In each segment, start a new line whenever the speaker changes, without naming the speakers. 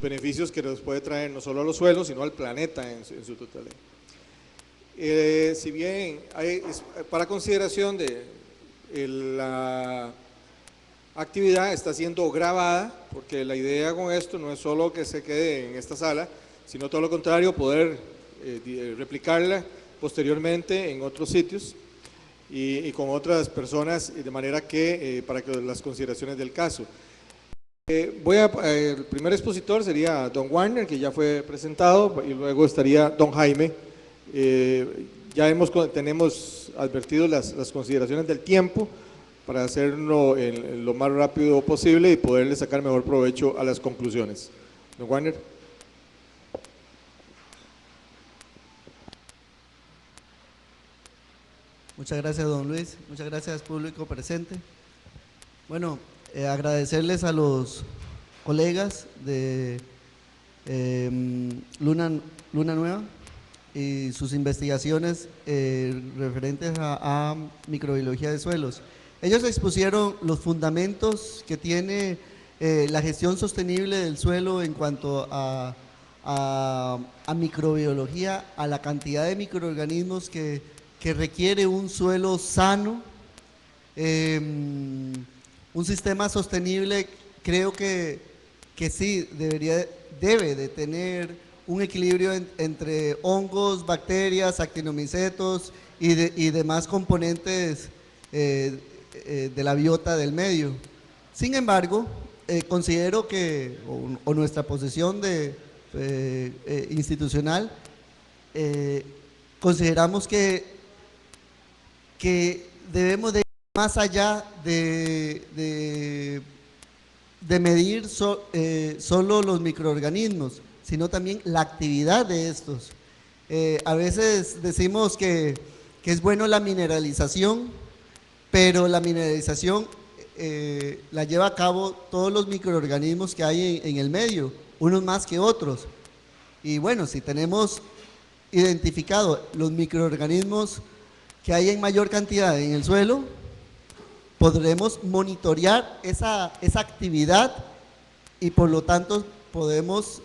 beneficios que nos puede traer no solo a los suelos, sino al planeta en su totalidad. Si bien para consideración de la actividad está siendo grabada, porque la idea con esto no es solo que se quede en esta sala, sino todo lo contrario, poder replicarla posteriormente en otros sitios y con otras personas, de manera que para que las consideraciones del caso. El primer expositor sería don Warner, que ya fue presentado, y luego estaría don Jaime. Ya tenemos advertido las consideraciones del tiempo para hacerlo lo más rápido posible y poderle sacar mejor provecho a las conclusiones. Don Warner.
Muchas gracias, don Luis. Muchas gracias, público presente. Bueno, agradecerles a los colegas de Luna Nueva y sus investigaciones referentes a microbiología de suelos. Ellos expusieron los fundamentos que tiene la gestión sostenible del suelo en cuanto a microbiología, a la cantidad de microorganismos que requiere un suelo sano. Un sistema sostenible creo que sí debe de tener un equilibrio entre hongos, bacterias, actinomicetos y demás componentes de la biota del medio. Sin embargo, considero que, o nuestra posición institucional, consideramos que debemos de ir más allá de medir solo los microorganismos, sino también la actividad de estos. A veces decimos que es bueno la mineralización, pero la mineralización la lleva a cabo todos los microorganismos que hay en el medio, unos más que otros. Y bueno, si tenemos identificado los microorganismos que hay en mayor cantidad en el suelo, podremos monitorear esa actividad y por lo tanto podemos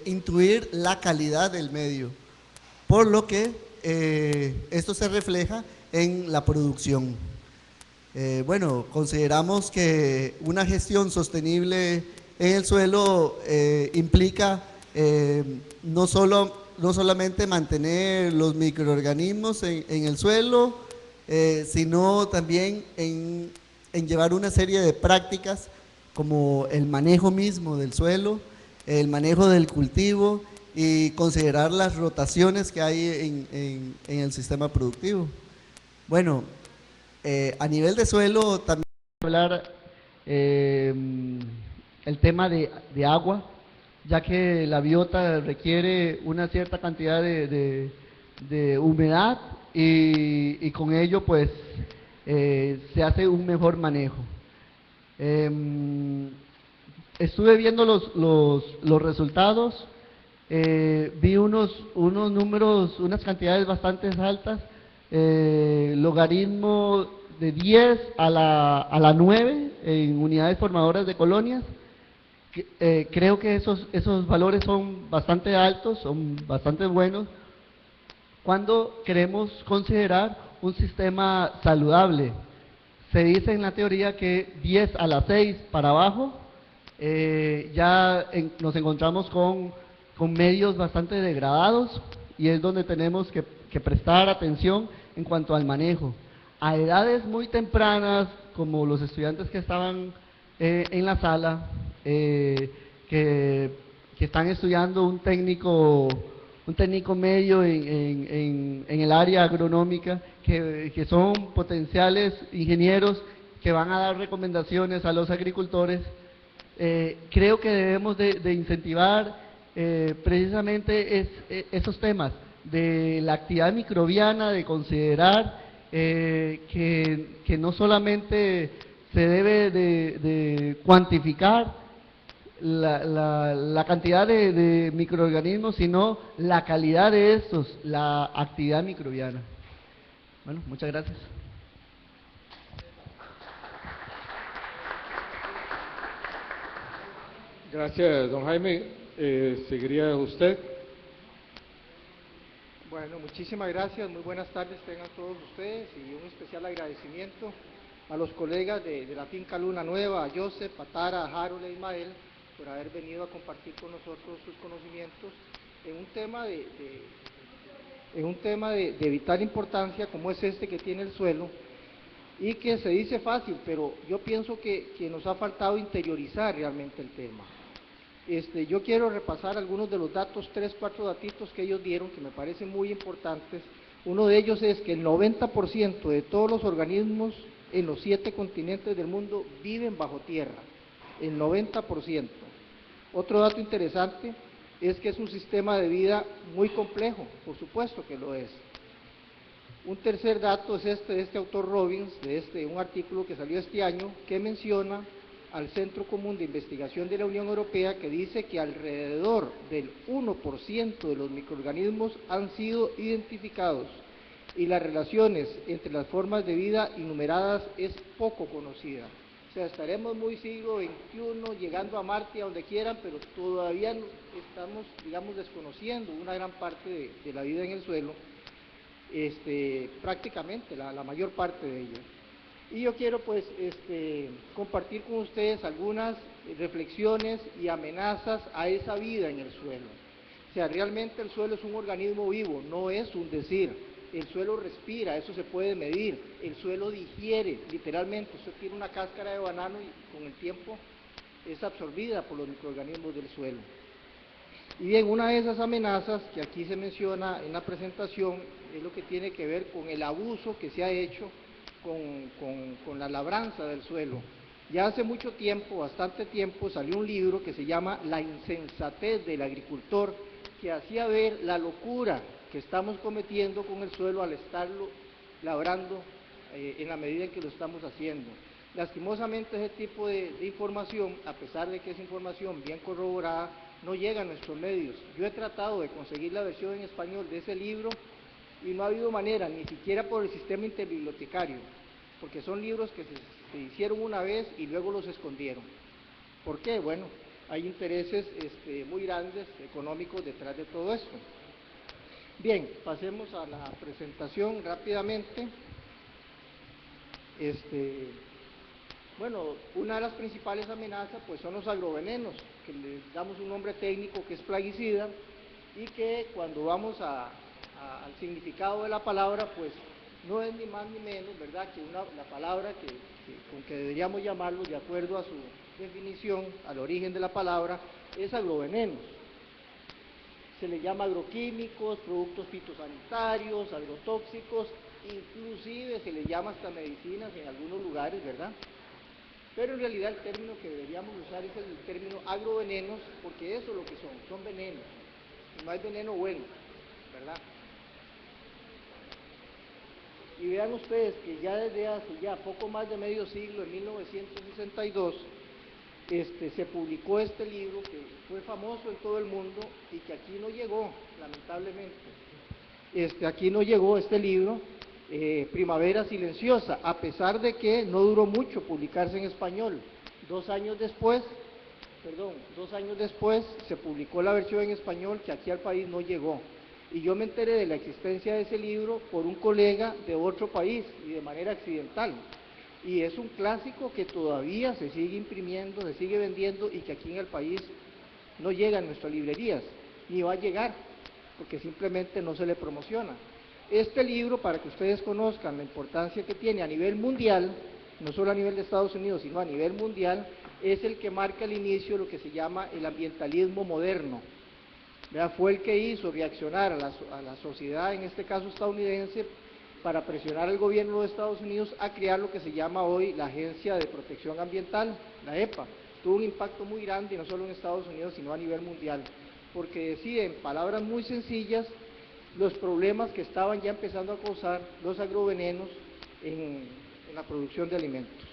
intuir la calidad del medio, por lo que esto se refleja en la producción. Bueno, consideramos que una gestión sostenible en el suelo implica no solamente mantener los microorganismos en el suelo, sino también en llevar una serie de prácticas como el manejo mismo del suelo, el manejo del cultivo y considerar las rotaciones que hay en el sistema productivo. Bueno, a nivel de suelo también hablar el tema de agua, ya que la biota requiere una cierta cantidad de humedad y con ello pues se hace un mejor manejo. Estuve viendo los resultados, vi unos números, unas cantidades bastante altas, logaritmo de 10 a la 9 en unidades formadoras de colonias. Creo que esos valores son bastante altos, son bastante buenos cuando queremos considerar un sistema saludable. Se dice en la teoría que 10 a la 6 para abajo nos encontramos con medios bastante degradados y es donde tenemos que prestar atención en cuanto al manejo. A edades muy tempranas, como los estudiantes que estaban en la sala, que están estudiando un técnico medio en el área agronómica, que son potenciales ingenieros que van a dar recomendaciones a los agricultores. Creo que debemos de incentivar precisamente esos temas de la actividad microbiana, de considerar que no solamente se debe de cuantificar la cantidad de microorganismos, sino la calidad de estos, la actividad microbiana. Bueno, muchas gracias.
Gracias, don Jaime. Seguiría usted.
Bueno, muchísimas gracias, muy buenas tardes tengan todos ustedes y un especial agradecimiento a los colegas de la Finca Luna Nueva, a Joseph, a Tara, a Harold e Ismael, por haber venido a compartir con nosotros sus conocimientos en un tema de vital importancia como es este que tiene el suelo y que se dice fácil, pero yo pienso que nos ha faltado interiorizar realmente el tema. Yo quiero repasar algunos de los datos, 3, 4 datitos que ellos dieron que me parecen muy importantes. Uno de ellos es que el 90% de todos los organismos en los 7 continentes del mundo viven bajo tierra, el 90%. Otro dato interesante es que es un sistema de vida muy complejo, por supuesto que lo es. Un tercer dato es de este autor Robbins, un artículo que salió este año, que menciona al Centro Común de Investigación de la Unión Europea, que dice que alrededor del 1% de los microorganismos han sido identificados y las relaciones entre las formas de vida enumeradas es poco conocida. O sea, estaremos muy siglo XXI, llegando a Marte, a donde quieran, pero todavía estamos, digamos, desconociendo una gran parte de la vida en el suelo, prácticamente la mayor parte de ella. Y yo quiero pues compartir con ustedes algunas reflexiones y amenazas a esa vida en el suelo. O sea, realmente el suelo es un organismo vivo, no es un decir. El suelo respira, eso se puede medir. El suelo digiere, literalmente. Usted tiene una cáscara de banano y con el tiempo es absorbida por los microorganismos del suelo. Y bien, una de esas amenazas que aquí se menciona en la presentación es lo que tiene que ver con el abuso que se ha hecho con la labranza del suelo. Ya hace mucho tiempo, bastante tiempo, salió un libro que se llama La insensatez del agricultor, que hacía ver la locura que estamos cometiendo con el suelo al estarlo labrando en la medida en que lo estamos haciendo. Lastimosamente ese tipo de información, a pesar de que es información bien corroborada, no llega a nuestros medios. Yo he tratado de conseguir la versión en español de ese libro y no ha habido manera, ni siquiera por el sistema interbibliotecario, porque son libros que se hicieron una vez y luego los escondieron. ¿Por qué? Bueno, hay intereses muy grandes, económicos, detrás de todo esto. Bien, pasemos a la presentación rápidamente. Bueno, una de las principales amenazas pues son los agrovenenos, que les damos un nombre técnico que es plaguicida, y que cuando vamos al significado de la palabra, pues no es ni más ni menos, ¿verdad?, que la palabra con que deberíamos llamarlo de acuerdo a su definición, al origen de la palabra, es agrovenenos. Se le llama agroquímicos, productos fitosanitarios, agrotóxicos, inclusive se le llama hasta medicinas en algunos lugares, ¿verdad? Pero en realidad el término que deberíamos usar es el término agrovenenos, porque eso es lo que son venenos, no hay veneno bueno, ¿verdad? Y vean ustedes que ya desde hace poco más de medio siglo, en 1962, se publicó este libro que fue famoso en todo el mundo y que aquí no llegó, lamentablemente. Aquí no llegó este libro, Primavera Silenciosa, a pesar de que no duró mucho publicarse en español. 2 años después se publicó la versión en español que aquí al país no llegó. Y yo me enteré de la existencia de ese libro por un colega de otro país y de manera accidental. Y es un clásico que todavía se sigue imprimiendo, se sigue vendiendo y que aquí en el país no llega a nuestras librerías, ni va a llegar, porque simplemente no se le promociona. Este libro, para que ustedes conozcan la importancia que tiene a nivel mundial, no solo a nivel de Estados Unidos, sino a nivel mundial, es el que marca el inicio de lo que se llama el ambientalismo moderno. Fue el que hizo reaccionar a la sociedad, en este caso estadounidense, para presionar al gobierno de Estados Unidos a crear lo que se llama hoy la Agencia de Protección Ambiental, la EPA. Tuvo un impacto muy grande, no solo en Estados Unidos, sino a nivel mundial, porque decide en palabras muy sencillas los problemas que estaban ya empezando a causar los agrovenenos en la producción de alimentos,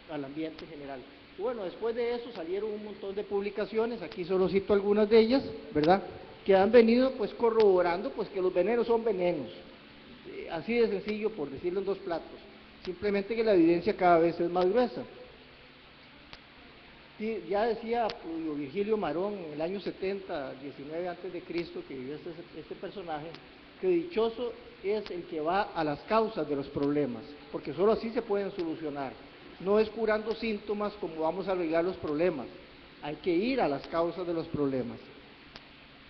al ambiente en general. Y bueno, después de eso salieron un montón de publicaciones, aquí solo cito algunas de ellas, ¿verdad?, que han venido pues corroborando pues que los venenos son venenos, así de sencillo, por decirlo en 2 platos, simplemente que la evidencia cada vez es más gruesa. Sí, ya decía Publio Virgilio Marón en el año 70, 19 antes de Cristo, que vivió este personaje, que dichoso es el que va a las causas de los problemas, porque solo así se pueden solucionar. No es curando síntomas como vamos a arreglar los problemas, hay que ir a las causas de los problemas.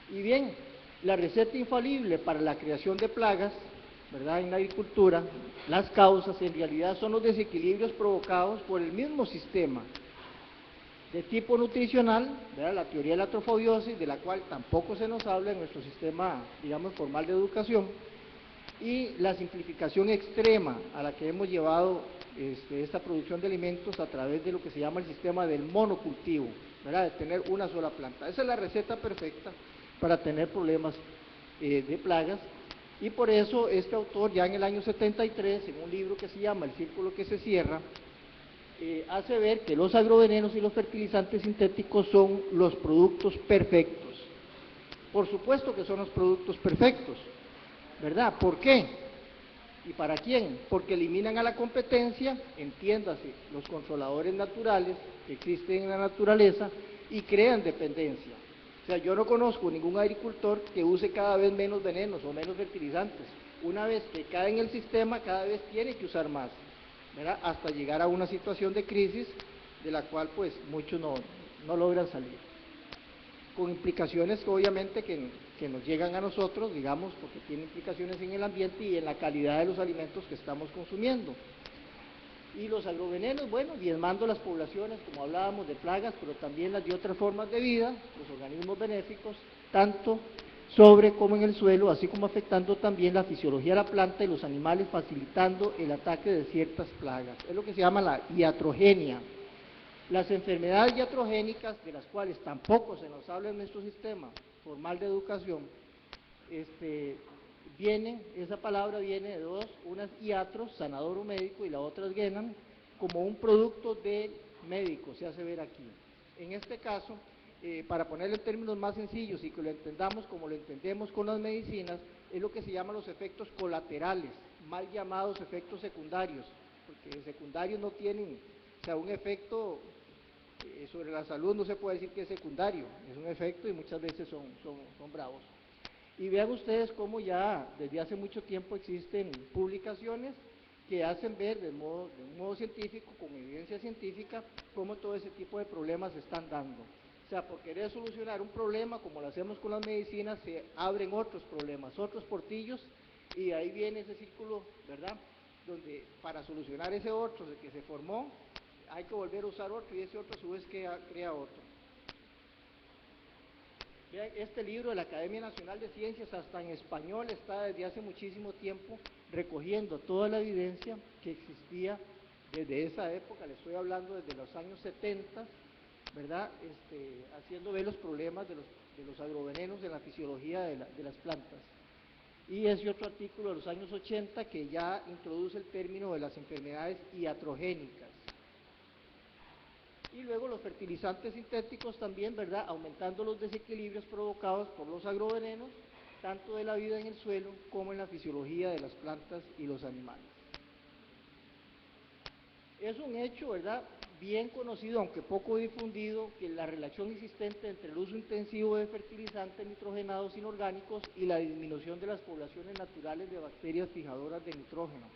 Y bien, la receta infalible para la creación de plagas, ¿verdad?, en la agricultura, las causas en realidad son los desequilibrios provocados por el mismo sistema de tipo nutricional, ¿verdad?, la teoría de la trofobiosis, de la cual tampoco se nos habla en nuestro sistema, digamos, formal de educación, y la simplificación extrema a la que hemos llevado esta producción de alimentos a través de lo que se llama el sistema del monocultivo, ¿verdad?, de tener una sola planta. Esa es la receta perfecta para tener problemas de plagas, y por eso este autor ya en el año 73, en un libro que se llama El Círculo que se cierra, hace ver que los agrovenenos y los fertilizantes sintéticos son los productos perfectos. Por supuesto que son los productos perfectos, ¿verdad? ¿Por qué? ¿Y para quién? Porque eliminan a la competencia, entiéndase, los controladores naturales que existen en la naturaleza y crean dependencia. O sea, yo no conozco ningún agricultor que use cada vez menos venenos o menos fertilizantes. Una vez que cae en el sistema, cada vez tiene que usar más, ¿verdad?, hasta llegar a una situación de crisis de la cual pues muchos no logran salir, con implicaciones que obviamente que nos llegan a nosotros, digamos, porque tiene implicaciones en el ambiente y en la calidad de los alimentos que estamos consumiendo. Y los agrovenenos, bueno, diezmando las poblaciones, como hablábamos, de plagas, pero también las de otras formas de vida, los organismos benéficos, tanto sobre como en el suelo, así como afectando también la fisiología de la planta y los animales, facilitando el ataque de ciertas plagas. Es lo que se llama la iatrogenia. Las enfermedades iatrogénicas, de las cuales tampoco se nos habla en nuestro sistema formal de educación, esa palabra viene de dos, una es iatros, sanador o médico, y la otra es genan, como un producto del médico, se hace ver aquí. En este caso, para ponerlo en términos más sencillos y que lo entendamos como lo entendemos con las medicinas, es lo que se llama los efectos colaterales, mal llamados efectos secundarios, porque secundarios no tienen, o sea, un efecto sobre la salud no se puede decir que es secundario, es un efecto y muchas veces son bravos. Y vean ustedes cómo ya desde hace mucho tiempo existen publicaciones que hacen ver de un modo científico, con evidencia científica, cómo todo ese tipo de problemas se están dando. O sea, por querer solucionar un problema, como lo hacemos con las medicinas, se abren otros problemas, otros portillos, y ahí viene ese círculo, ¿verdad?, donde para solucionar ese otro que se formó, hay que volver a usar otro, y ese otro a su vez crea otro. Vean, este libro de la Academia Nacional de Ciencias, hasta en español, está desde hace muchísimo tiempo recogiendo toda la evidencia que existía desde esa época, le estoy hablando desde los años 70, ¿verdad?, haciendo ver los problemas de los agrovenenos en la fisiología de las plantas. Y ese otro artículo de los años 80 que ya introduce el término de las enfermedades iatrogénicas. Y luego los fertilizantes sintéticos también, ¿verdad?, aumentando los desequilibrios provocados por los agrovenenos, tanto de la vida en el suelo como en la fisiología de las plantas y los animales. Es un hecho, ¿verdad?, bien conocido, aunque poco difundido, que la relación existente entre el uso intensivo de fertilizantes nitrogenados inorgánicos y la disminución de las poblaciones naturales de bacterias fijadoras de nitrógeno.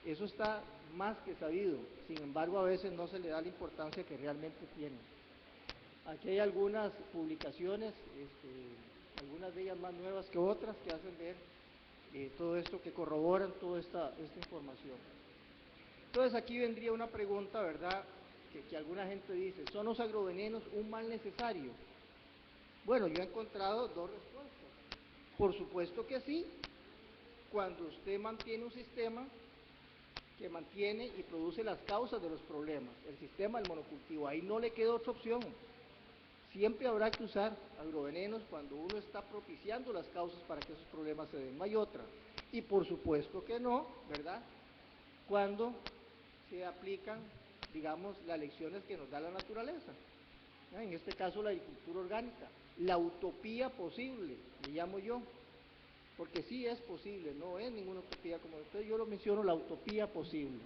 Eso está más que sabido, sin embargo a veces no se le da la importancia que realmente tiene. Aquí hay algunas publicaciones, algunas de ellas más nuevas que otras, que hacen ver todo esto, que corroboran toda esta información. Entonces aquí vendría una pregunta, ¿verdad?, que alguna gente dice, ¿son los agrovenenos un mal necesario? Bueno, yo he encontrado dos respuestas. Por supuesto que sí, cuando usted mantiene un sistema que mantiene y produce las causas de los problemas, el sistema del monocultivo, ahí no le queda otra opción. Siempre habrá que usar agrovenenos cuando uno está propiciando las causas para que esos problemas se den, no hay otra. Y por supuesto que no, ¿verdad?, cuando se aplican, digamos, las lecciones que nos da la naturaleza, ¿no?, en este caso la agricultura orgánica, la utopía posible, le llamo yo, porque sí es posible, no es ninguna utopía como usted, yo lo menciono, la utopía posible.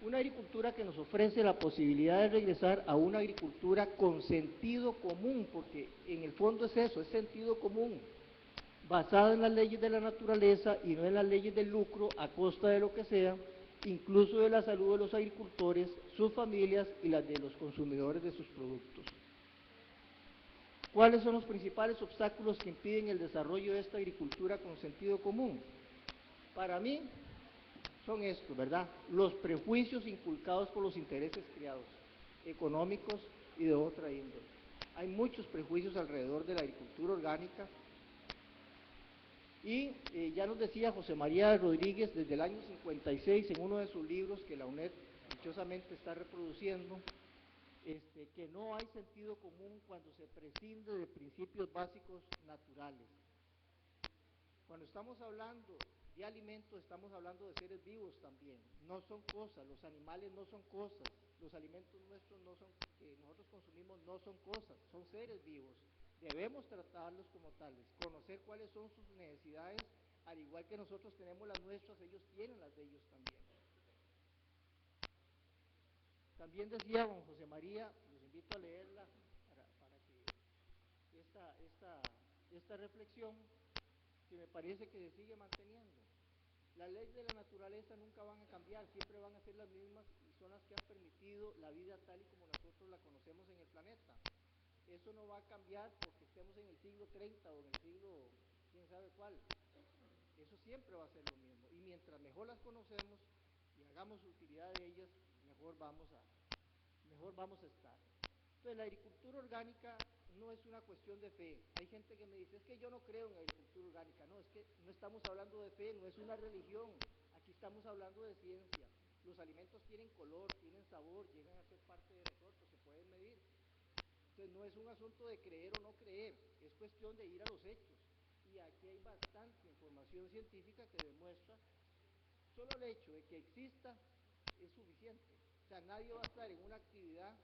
Una agricultura que nos ofrece la posibilidad de regresar a una agricultura con sentido común, porque en el fondo es eso, es sentido común, basada en las leyes de la naturaleza y no en las leyes del lucro a costa de lo que sea, incluso de la salud de los agricultores, sus familias y las de los consumidores de sus productos. ¿Cuáles son los principales obstáculos que impiden el desarrollo de esta agricultura con sentido común? Para mí, son estos, ¿verdad? Los prejuicios inculcados por los intereses creados, económicos y de otra índole. Hay muchos prejuicios alrededor de la agricultura orgánica y ya nos decía José María Rodríguez desde el año 56 en uno de sus libros que la UNED dichosamente está reproduciendo, que no hay sentido común cuando se prescinde de principios básicos naturales. Cuando estamos hablando de alimentos, estamos hablando de seres vivos también, no son cosas, los animales no son cosas, los alimentos nuestros que nosotros consumimos no son cosas, son seres vivos, debemos tratarlos como tales, conocer cuáles son sus necesidades, al igual que nosotros tenemos las nuestras, ellos tienen las de ellos también. También decía don José María, los invito a leerla para que esta reflexión, que me parece que se sigue manteniendo. Las leyes de la naturaleza nunca van a cambiar, siempre van a ser las mismas y son las que han permitido la vida tal y como nosotros la conocemos en el planeta. Eso no va a cambiar porque estemos en el siglo 30 o en el siglo quién sabe cuál. Eso siempre va a ser lo mismo. Y mientras mejor las conocemos y hagamos utilidad de ellas, mejor vamos a estar. Entonces, la agricultura orgánica no es una cuestión de fe. Hay gente que me dice, es que yo no creo en la agricultura orgánica. No, es que no estamos hablando de fe, no es una religión. Aquí estamos hablando de ciencia. Los alimentos tienen color, tienen sabor, llegan a ser parte de nosotros, se pueden medir. Entonces, no es un asunto de creer o no creer, es cuestión de ir a los hechos. Y aquí hay bastante información científica que demuestra, solo el hecho de que exista es suficiente. O sea, nadie va a estar en una actividad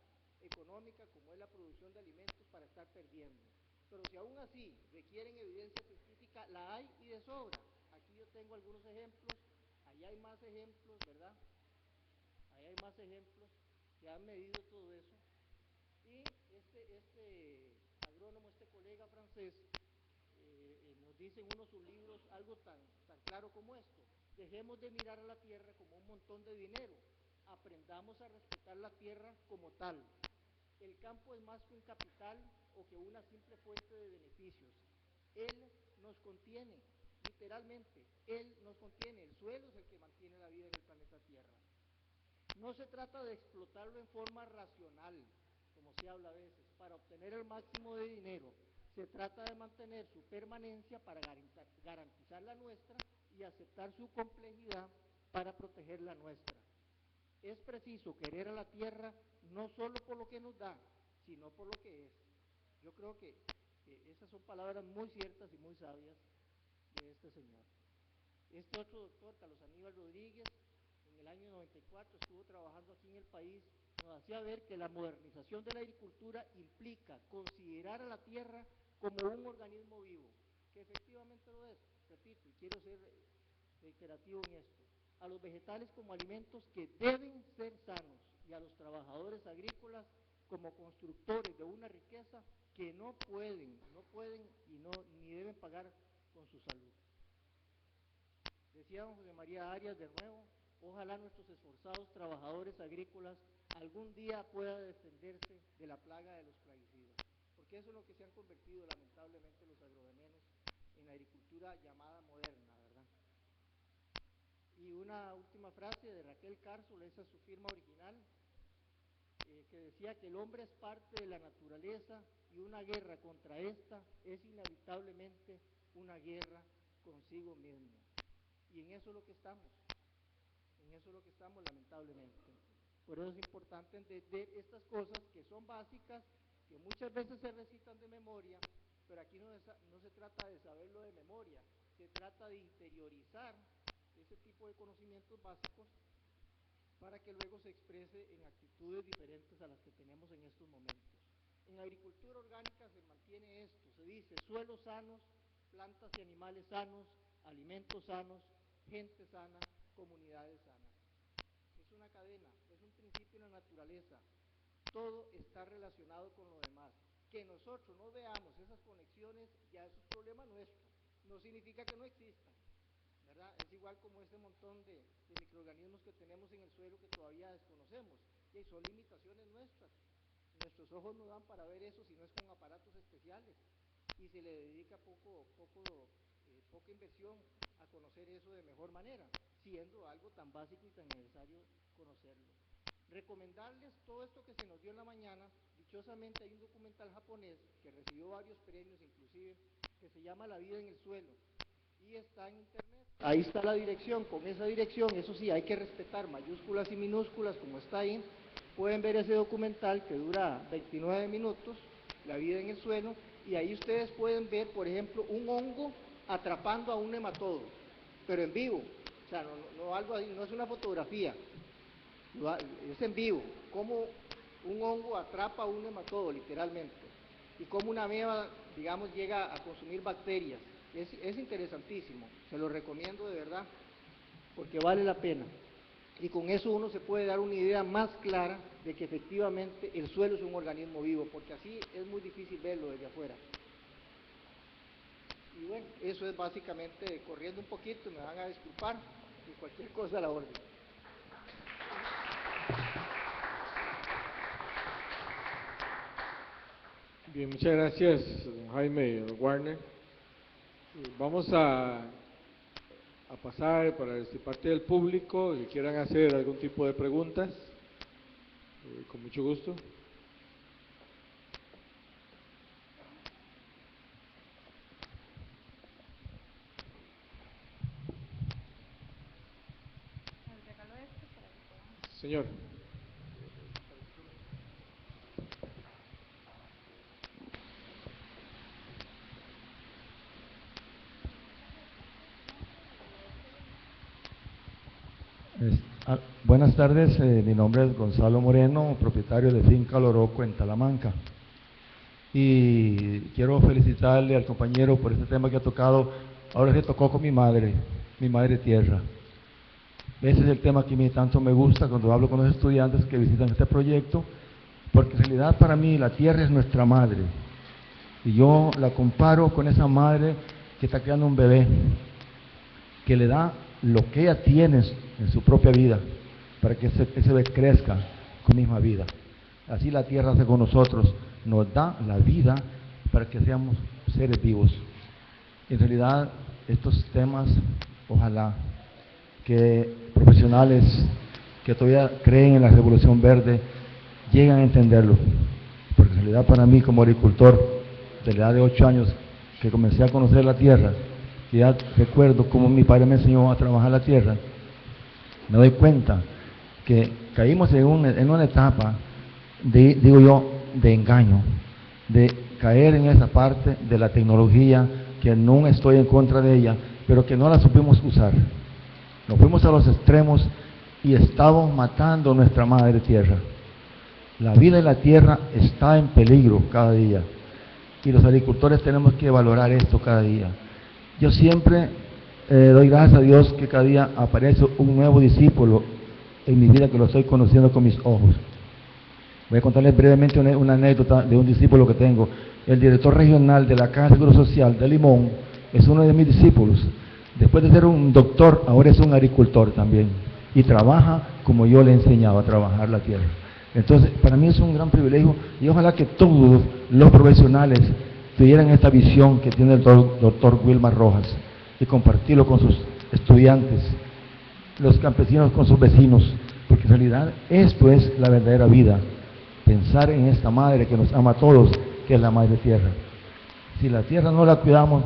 económica como es la producción de alimentos para estar perdiendo. Pero si aún así requieren evidencia científica, la hay y de sobra. Aquí yo tengo algunos ejemplos, allá hay más ejemplos, ¿verdad? Allá hay más ejemplos que han medido todo eso. Y este agrónomo, este colega francés, nos dice en uno de sus libros algo tan claro como esto: dejemos de mirar a la tierra como un montón de dinero, aprendamos a respetar la tierra como tal. El campo es más que un capital o que una simple fuente de beneficios. Él nos contiene, literalmente, él nos contiene, el suelo es el que mantiene la vida en el planeta Tierra. No se trata de explotarlo en forma racional, como se habla a veces, para obtener el máximo de dinero. Se trata de mantener su permanencia para garantizar la nuestra y aceptar su complejidad para proteger la nuestra. Es preciso querer a la tierra no solo por lo que nos da, sino por lo que es. Yo creo que esas son palabras muy ciertas y muy sabias de este señor. Este otro doctor, Carlos Aníbal Rodríguez, en el año 94 estuvo trabajando aquí en el país, nos hacía ver que la modernización de la agricultura implica considerar a la tierra como un organismo vivo, que efectivamente lo es, repito, y quiero ser reiterativo en esto, a los vegetales como alimentos que deben ser sanos y a los trabajadores agrícolas como constructores de una riqueza que no pueden y ni deben pagar con su salud. Decía don José María Arias de nuevo, ojalá nuestros esforzados trabajadores agrícolas algún día puedan defenderse de la plaga de los plaguicidas, porque eso es lo que se han convertido lamentablemente los agrovenenos en la agricultura llamada moderna, ¿verdad? Y una última frase de Raquel Cárcel, esa es su firma original, que decía que el hombre es parte de la naturaleza y una guerra contra esta es inevitablemente una guerra consigo mismo. Y en eso es lo que estamos, lamentablemente. Por eso es importante entender estas cosas que son básicas, que muchas veces se recitan de memoria, pero aquí no se trata de saberlo de memoria, se trata de interiorizar ese tipo de conocimientos básicos para que luego se exprese en actitudes diferentes a las que tenemos en estos momentos. En agricultura orgánica se mantiene esto, se dice suelos sanos, plantas y animales sanos, alimentos sanos, gente sana, comunidades sanas. Es una cadena, la naturaleza. Todo está relacionado con lo demás. Que nosotros no veamos esas conexiones ya es un problema nuestro. No significa que no existan, ¿verdad? Es igual como ese montón de microorganismos que tenemos en el suelo que todavía desconocemos. Y son limitaciones nuestras. Nuestros ojos no dan para ver eso si no es con aparatos especiales. Y se le dedica poca inversión a conocer eso de mejor manera, siendo algo tan básico y tan necesario conocerlo. Recomendarles todo esto que se nos dio en la mañana. Dichosamente hay un documental japonés que recibió varios premios inclusive, que se llama La vida en el suelo, y está en internet. Ahí está la dirección. Con esa dirección, eso sí, hay que respetar mayúsculas y minúsculas como está ahí. Pueden ver ese documental que dura 29 minutos, La vida en el suelo, y ahí ustedes pueden ver, por ejemplo, un hongo atrapando a un nematodo, pero en vivo. O sea, no algo así, no es una fotografía, es en vivo, como un hongo atrapa a un nematodo, literalmente, y como una ameba, digamos, llega a consumir bacterias. Es interesantísimo, se lo recomiendo de verdad, porque vale la pena. Y con eso uno se puede dar una idea más clara de que efectivamente el suelo es un organismo vivo, porque así es muy difícil verlo desde afuera. Y bueno, eso es básicamente, corriendo un poquito, me van a disculpar, y cualquier cosa a la orden.
Bien, muchas gracias, don Jaime Warner. Vamos a pasar para parte del público que quieran hacer algún tipo de preguntas, con mucho gusto. Señor.
Buenas tardes, mi nombre es Gonzalo Moreno, propietario de Finca Loroco en Talamanca. Y quiero felicitarle al compañero por este tema que ha tocado. Ahora se tocó con mi madre tierra. Ese es el tema que a mí tanto me gusta cuando hablo con los estudiantes que visitan este proyecto, porque en realidad para mí la tierra es nuestra madre. Y yo la comparo con esa madre que está creando un bebé, que le da lo que ella tiene en su propia vida, para que ese bebé crezca con misma vida. Así la tierra hace con nosotros, nos da la vida para que seamos seres vivos. En realidad, estos temas, ojalá que profesionales que todavía creen en la revolución verde lleguen a entenderlo, porque en realidad para mí como agricultor, de la edad de 8 años que comencé a conocer la tierra, y ya recuerdo cómo mi padre me enseñó a trabajar la tierra, me doy cuenta que caímos en una etapa de engaño, de caer en esa parte de la tecnología, que no estoy en contra de ella, pero que no la supimos usar. Nos fuimos a los extremos y estamos matando nuestra madre tierra. La vida de la tierra está en peligro cada día, y los agricultores tenemos que valorar esto cada día. Yo siempre doy gracias a Dios que cada día aparece un nuevo discípulo en mi vida, que lo estoy conociendo con mis ojos. Voy a contarles brevemente una anécdota de un discípulo que tengo. El director regional de la Caja de Seguro Social de Limón es uno de mis discípulos. Después de ser un doctor, ahora es un agricultor también, y trabaja como yo le he enseñado a trabajar la tierra. Entonces, para mí es un gran privilegio, y ojalá que todos los profesionales tuvieran esta visión que tiene el doctor Wilmar Rojas, y compartirlo con sus estudiantes, los campesinos con sus vecinos, porque en realidad esto es la verdadera vida, pensar en esta madre que nos ama a todos, que es la madre tierra. Si la tierra no la cuidamos,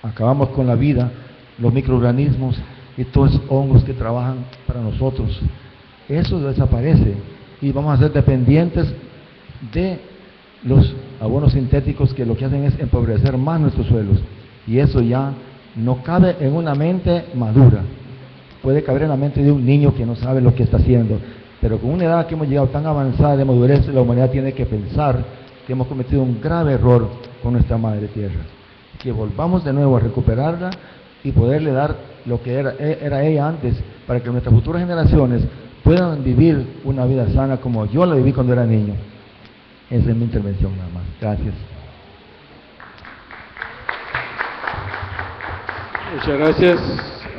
acabamos con la vida, los microorganismos y todos esos hongos que trabajan para nosotros. Eso desaparece y vamos a ser dependientes de los abonos sintéticos, que lo que hacen es empobrecer más nuestros suelos, y eso ya no cabe en una mente madura. Puede caber en la mente de un niño que no sabe lo que está haciendo, pero con una edad que hemos llegado tan avanzada de madurez, la humanidad tiene que pensar que hemos cometido un grave error con nuestra madre tierra, que volvamos de nuevo a recuperarla y poderle dar lo que era ella antes, para que nuestras futuras generaciones puedan vivir una vida sana como yo la viví cuando era niño. Esa es mi intervención nada más. Gracias.
Muchas gracias.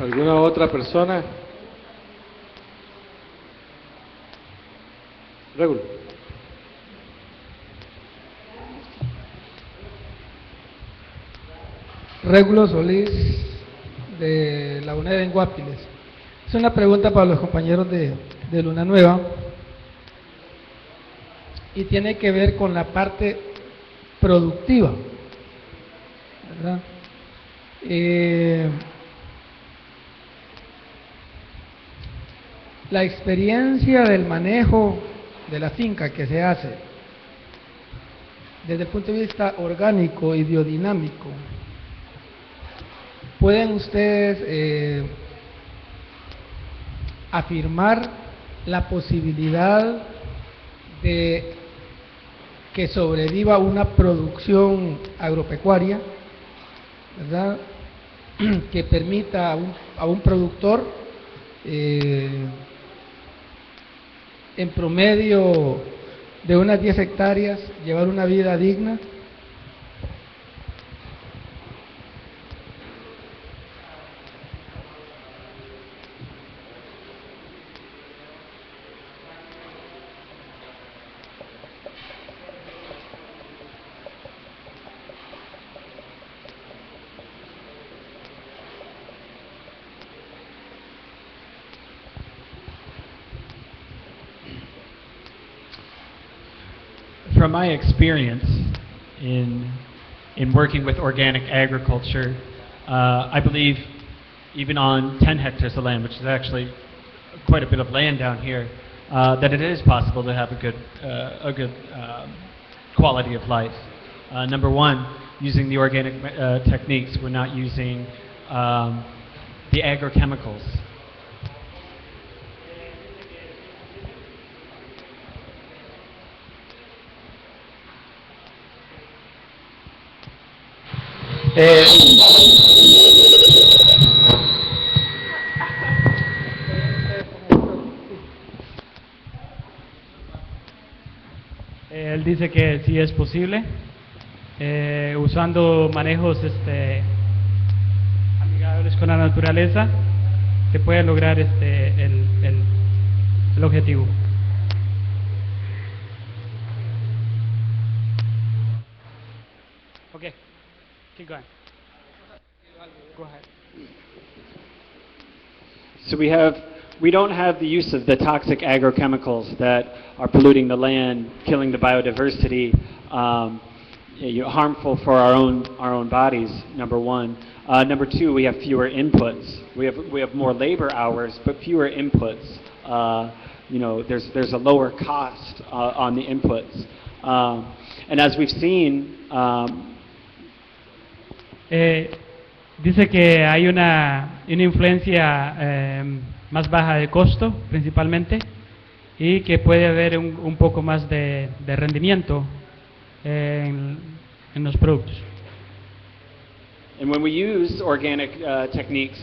¿Alguna otra persona? Regulo.
Regulo Solís, de la UNED en Guapiles. Es una pregunta para los compañeros de Luna Nueva y tiene que ver con la parte productiva, ¿verdad? La experiencia del manejo de la finca que se hace desde el punto de vista orgánico y biodinámico, ¿pueden ustedes afirmar la posibilidad de que sobreviva una producción agropecuaria, ¿verdad?, que permita a un productor en promedio de unas 10 hectáreas llevar una vida digna?
From my experience in working with organic agriculture, I believe even on 10 hectares of land, which is actually quite a bit of land down here, that it is possible to have a good quality of life. Number one, using the organic techniques, we're not using the agrochemicals.
Él dice que sí es posible, usando manejos amigables con la naturaleza, se puede lograr el objetivo. Okay, keep going. Go ahead.
So we don't have the use of the toxic agrochemicals that are polluting the land, killing the biodiversity, harmful for our own bodies. Number one. Number two, we have fewer inputs. We have more labor hours, but fewer inputs. There's a lower cost on the inputs, and as we've seen.
Dice que hay una influencia más baja de costo, principalmente, y que puede haber un poco más de rendimiento en los productos.
And when we use organic techniques,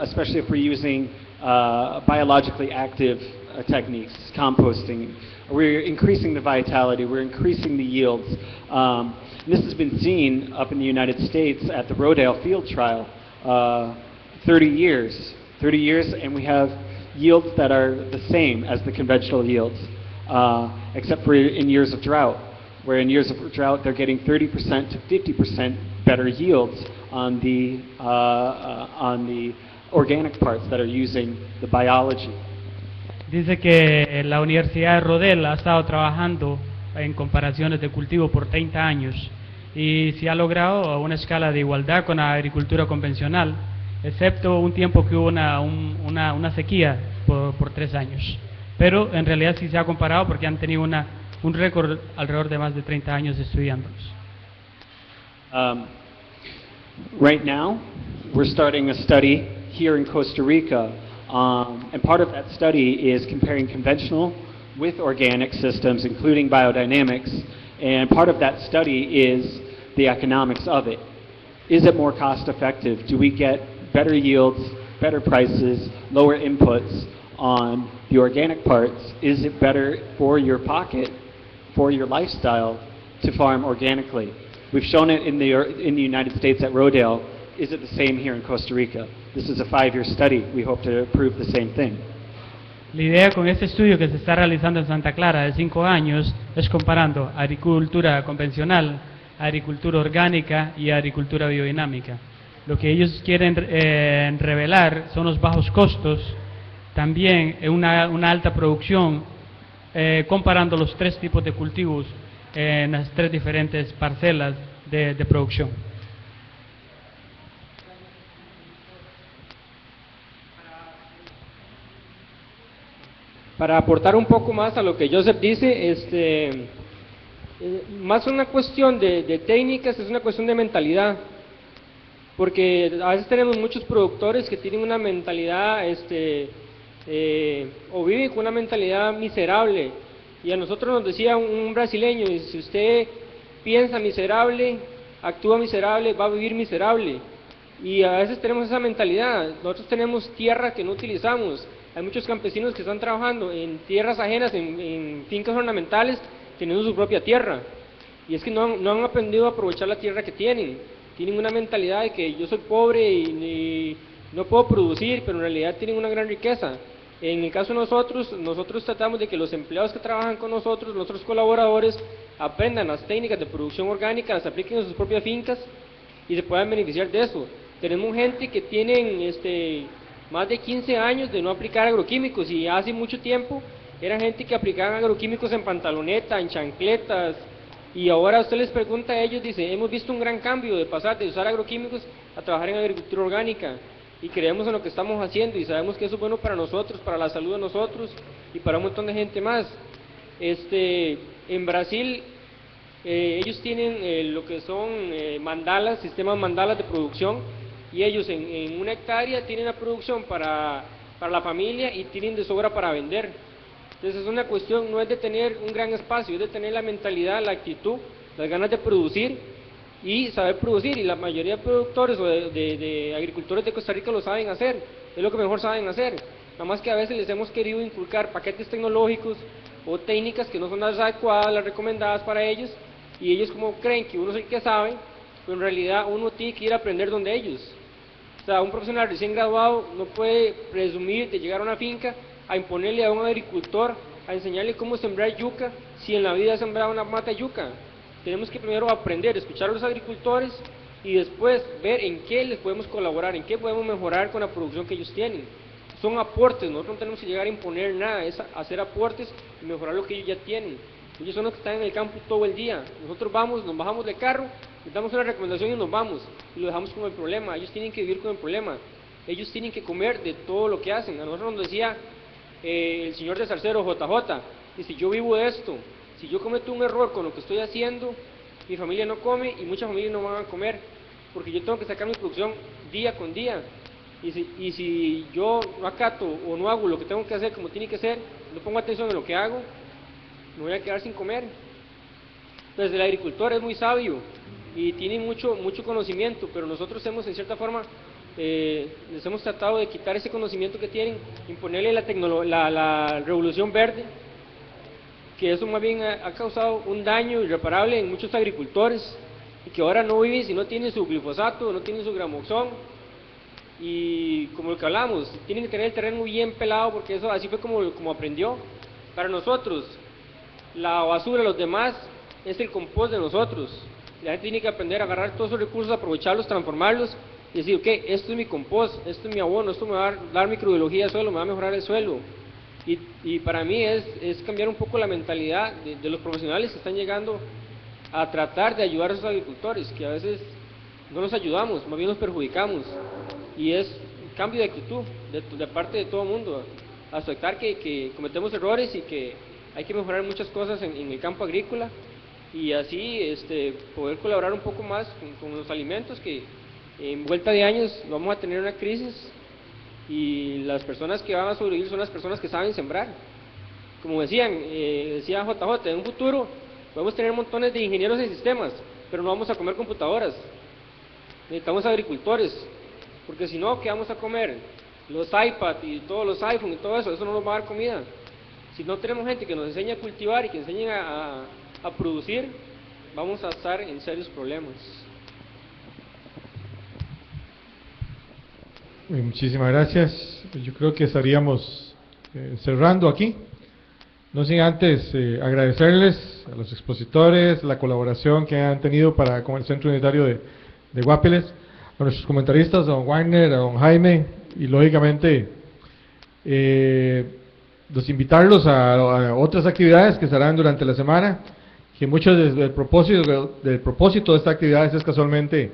especially if we're using biologically active techniques, composting, we're increasing the vitality, we're increasing the yields. And this has been seen up in the United States at the Rodale field trial, 30 years, and we have yields that are the same as the conventional yields, except for in years of drought, where in years of drought they're getting 30% to 50% better yields on the organic parts that are using the biology.
Dice que la Universidad de Rodale ha estado trabajando en comparaciones de cultivo por 30 años y se ha logrado a una escala de igualdad con la agricultura convencional, excepto un tiempo que hubo una sequía por 3 años. Pero en realidad sí se ha comparado porque han tenido un récord alrededor de más de 30 años estudiándolos.
Right now, we're starting a study here in Costa Rica, and part of that study is comparing conventional with organic systems, including biodynamics, and part of that study is the economics of it. Is it more cost effective? Do we get better yields, better prices, lower inputs on the organic parts, is it better for your pocket, for your lifestyle, to farm organically? We've shown it in the United States at Rodale. Is it the same here in Costa Rica? This is a 5-year study. We hope to prove the same thing.
La idea con este estudio que se está realizando en Santa Clara de 5 años es comparando agricultura convencional, agricultura orgánica y agricultura biodinámica. Lo que ellos quieren revelar son los bajos costos, también una alta producción, comparando los 3 tipos de cultivos en las 3 diferentes parcelas de producción.
Para aportar un poco más a lo que Joseph dice, más una cuestión de técnicas, es una cuestión de mentalidad, porque a veces tenemos muchos productores que tienen una mentalidad, o viven con una mentalidad miserable, y a nosotros nos decía un brasileño, y si usted piensa miserable, actúa miserable, va a vivir miserable, y a veces tenemos esa mentalidad. Nosotros tenemos tierra que no utilizamos. Hay muchos campesinos que están trabajando en tierras ajenas, en fincas ornamentales, teniendo su propia tierra. Y es que no han aprendido a aprovechar la tierra que tienen. Tienen una mentalidad de que yo soy pobre y no puedo producir, pero en realidad tienen una gran riqueza. En el caso de nosotros tratamos de que los empleados que trabajan con nosotros, nuestros colaboradores, aprendan las técnicas de producción orgánica, las apliquen en sus propias fincas y se puedan beneficiar de eso. Tenemos gente que tienen más de 15 años de no aplicar agroquímicos, y hace mucho tiempo era gente que aplicaban agroquímicos en pantaloneta, en chancletas, y ahora usted les pregunta a ellos, dice, hemos visto un gran cambio de pasar de usar agroquímicos a trabajar en agricultura orgánica, y creemos en lo que estamos haciendo, y sabemos que eso es bueno para nosotros, para la salud de nosotros, y para un montón de gente más. En Brasil, ellos tienen lo que son mandalas, sistemas mandalas de producción, y ellos en 1 hectárea tienen la producción para la familia y tienen de sobra para vender. Entonces es una cuestión, no es de tener un gran espacio, es de tener la mentalidad, la actitud, las ganas de producir y saber producir, y la mayoría de productores o de agricultores de Costa Rica lo saben hacer, es lo que mejor saben hacer. Nada más que a veces les hemos querido inculcar paquetes tecnológicos o técnicas que no son las adecuadas, las recomendadas para ellos, y ellos como creen que uno es el que sabe, pero en realidad uno tiene que ir a aprender donde ellos. O sea, un profesional recién graduado no puede presumir de llegar a una finca a imponerle a un agricultor, a enseñarle cómo sembrar yuca, si en la vida ha sembrado una mata de yuca. Tenemos que primero aprender, escuchar a los agricultores y después ver en qué les podemos colaborar, en qué podemos mejorar con la producción que ellos tienen. Son aportes, nosotros no tenemos que llegar a imponer nada, es hacer aportes y mejorar lo que ellos ya tienen. Ellos son los que están en el campo todo el día. Nosotros vamos, nos bajamos del carro, les damos una recomendación y nos vamos, y lo dejamos con el problema. Ellos tienen que vivir con el problema, ellos tienen que comer de todo lo que hacen. A nosotros nos decía el señor de Zarcero, JJ, y si yo vivo de esto, si yo cometo un error con lo que estoy haciendo, mi familia no come y muchas familias no van a comer, porque yo tengo que sacar mi producción día con día. Y si yo no acato o no hago lo que tengo que hacer como tiene que ser, no pongo atención en lo que hago, me voy a quedar sin comer. Entonces el agricultor es muy sabio y tiene mucho conocimiento, pero nosotros hemos en cierta forma les hemos tratado de quitar ese conocimiento que tienen, imponerle la revolución verde, que eso más bien ha causado un daño irreparable en muchos agricultores, y que ahora no viven si no tienen su glifosato, no tienen su gramoxón, y como lo que hablamos, tienen que tener el terreno bien pelado, porque eso así fue como aprendió. Para nosotros, la basura de los demás es el compost de nosotros. La gente tiene que aprender a agarrar todos esos recursos, aprovecharlos, transformarlos y decir, ok, esto es mi compost, esto es mi abono, esto me va a dar microbiología del suelo, me va a mejorar el suelo. Y para mí es cambiar un poco la mentalidad de los profesionales que están llegando a tratar de ayudar a esos agricultores, que a veces no nos ayudamos, más bien nos perjudicamos. Y es un cambio de actitud de parte de todo el mundo, aceptar que cometemos errores y que hay que mejorar muchas cosas en el campo agrícola, y así poder colaborar un poco más con los alimentos, que en vuelta de años vamos a tener una crisis, y las personas que van a sobrevivir son las personas que saben sembrar. Como decía JJ, en un futuro podemos tener montones de ingenieros en sistemas, pero no vamos a comer computadoras. Necesitamos agricultores, porque si no, ¿qué vamos a comer? los iPad y todos los iPhone y todo eso, eso no nos va a dar comida. Si no tenemos gente que nos enseñe a cultivar y que enseñe a producir, vamos a estar en serios problemas.
Muchísimas gracias. Yo creo que estaríamos cerrando aquí. No sin antes agradecerles a los expositores la colaboración que han tenido con el Centro Unitario de Guapiles, a nuestros comentaristas, a don Wagner, a don Jaime, y lógicamente los invitarlos a otras actividades que se harán durante la semana, que muchos del propósito de estas actividades es casualmente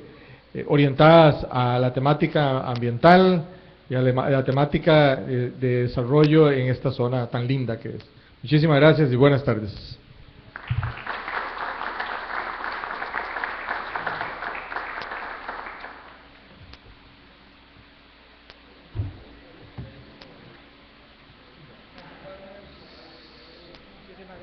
orientadas a la temática ambiental y a la temática de desarrollo en esta zona tan linda que es. Muchísimas gracias y buenas tardes.